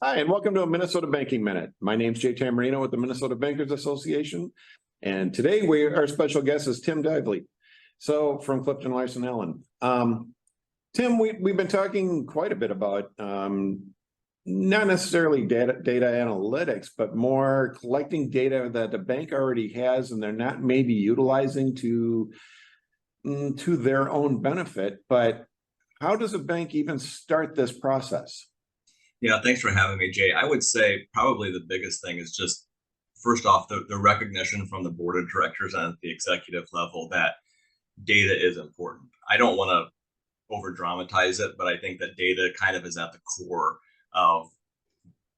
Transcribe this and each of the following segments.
Hi, and welcome to a Minnesota Banking Minute. My name's Jay Tamarino with the Minnesota Bankers Association. And today our special guest is Tim Dively. So from CliftonLarsenAllen. Tim, we've been talking quite a bit about not necessarily data analytics, but more collecting data that the bank already has and they're not maybe utilizing to their own benefit. But how does a bank even start this process? Yeah, thanks for having me, Jay. I would say probably the biggest thing is just, first off, the recognition from the board of directors and at the executive level that data is important. I don't want to over dramatize it, but I think that data kind of is at the core of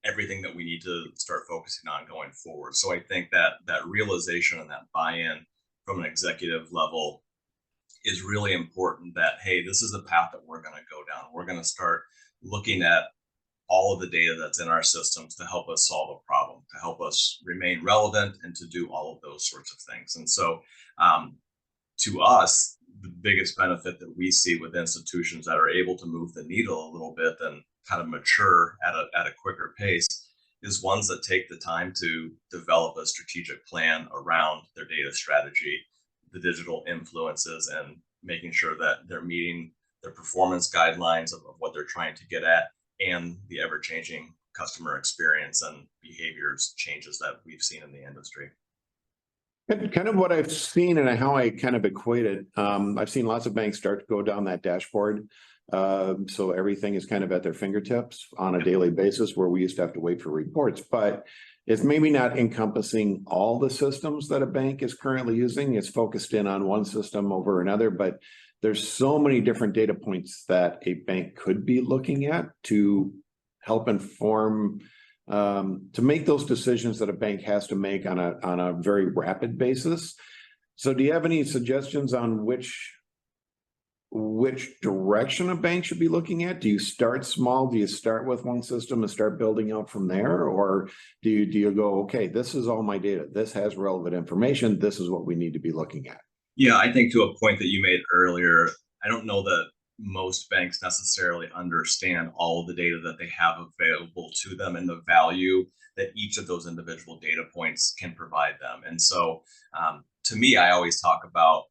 everything that we need to start focusing on going forward. So I think that realization and that buy-in from an executive level is really important, that, hey, this is a path that we're going to go down. We're going to start looking at all of the data that's in our systems to help us solve a problem, to help us remain relevant, and to do all of those sorts of things. And so to us, the biggest benefit that we see with institutions that are able to move the needle a little bit and kind of mature at a quicker pace is ones that take the time to develop a strategic plan around their data strategy, the digital influences, and making sure that they're meeting their performance guidelines of what they're trying to get at, and the ever-changing customer experience and behaviors changes that we've seen in the industry. Kind of what I've seen and how I kind of equate it. I've seen lots of banks start to go down that dashboard. So everything is kind of at their fingertips on a daily basis, where we used to have to wait for reports, but it's maybe not encompassing all the systems that a bank is currently using. It's focused in on one system over another, but there's so many different data points that a bank could be looking at to help inform, to make those decisions that a bank has to make on a very rapid basis. So do you have any suggestions on which direction a bank should be looking at? Do you start small? Do you start with one system and start building out from there? Or do you go, okay, this is all my data, this has relevant information, this is what we need to be looking at? Yeah, I think to a point that you made earlier, I don't know that most banks necessarily understand all of the data that they have available to them and the value that each of those individual data points can provide them. And so to me, I always talk about,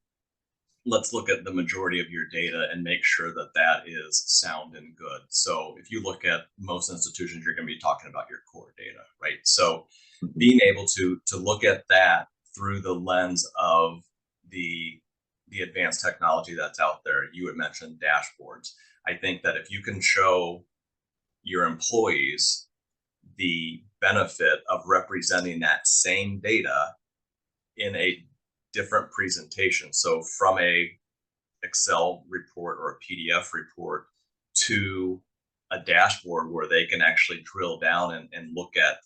let's look at the majority of your data and make sure that that is sound and good. So if you look at most institutions, you're going to be talking about your core data, right? So being able to look at that through the lens of the advanced technology that's out there. You had mentioned dashboards. I think that if you can show your employees the benefit of representing that same data in a different presentation, so from a Excel report or a PDF report to a dashboard where they can actually drill down and look at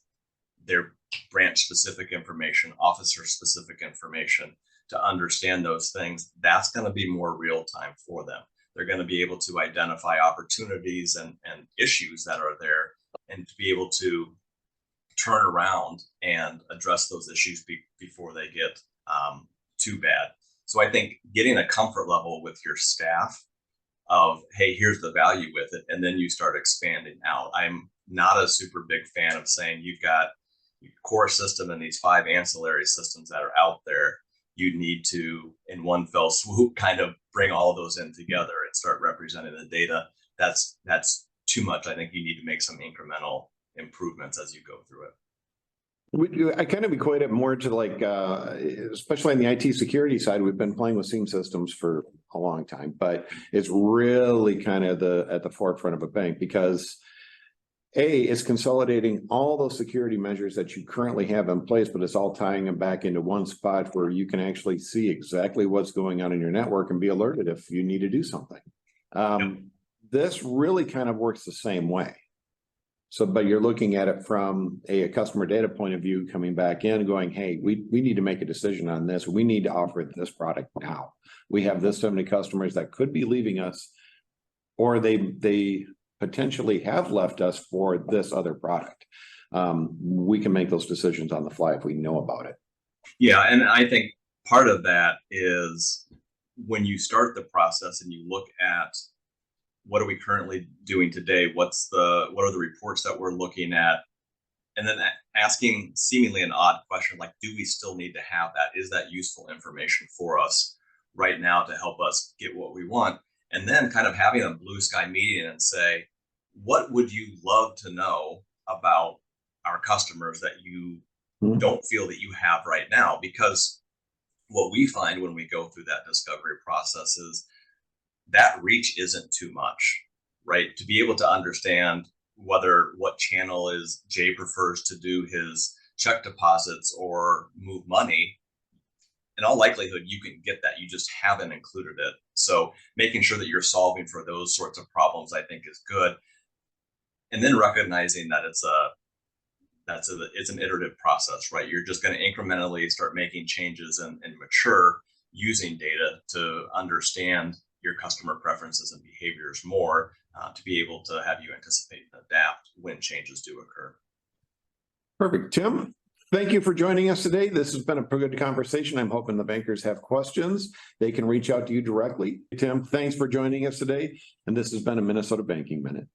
their branch specific information, officer specific information, to understand those things, that's going to be more real time for them. They're going to be able to identify opportunities and issues that are there, and to be able to turn around and address those issues before they get too bad. So I think getting a comfort level with your staff of, hey, here's the value with it, and then you start expanding out. I'm not a super big fan of saying you've got your core system and these 5 ancillary systems that are out there. You need to, in one fell swoop, kind of bring all of those in together and start representing the data. That's too much. I think you need to make some incremental improvements as you go through it. I kind of equate it more to like, especially on the IT security side, we've been playing with SIEM systems for a long time, but it's really kind of at the forefront of a bank, because it's consolidating all those security measures that you currently have in place, but it's all tying them back into one spot where you can actually see exactly what's going on in your network and be alerted if you need to do something. This really kind of works the same way. So, but you're looking at it from a customer data point of view, coming back in going, hey, we need to make a decision on this. We need to offer this product now. We have this many customers that could be leaving us, or they potentially have left us for this other product. We can make those decisions on the fly if we know about it. Yeah, and I think part of that is when you start the process and you look at what are we currently doing today? What are the reports that we're looking at? And then asking seemingly an odd question, like, do we still need to have that? Is that useful information for us right now to help us get what we want? And then kind of having a blue sky meeting and say, what would you love to know about our customers that you don't feel that you have right now? Because what we find when we go through that discovery process is that reach isn't too much, right? To be able to understand what channel is Jay prefers to do his check deposits or move money, in all likelihood, you can get that. You just haven't included it. So making sure that you're solving for those sorts of problems, I think, is good. And then recognizing that it's an iterative process, right? You're just going to incrementally start making changes and mature using data to understand your customer preferences and behaviors more, to be able to have you anticipate and adapt when changes do occur. Perfect. Tim, thank you for joining us today. This has been a good conversation. I'm hoping the bankers have questions. They can reach out to you directly. Tim, thanks for joining us today. And this has been a Minnesota Banking Minute.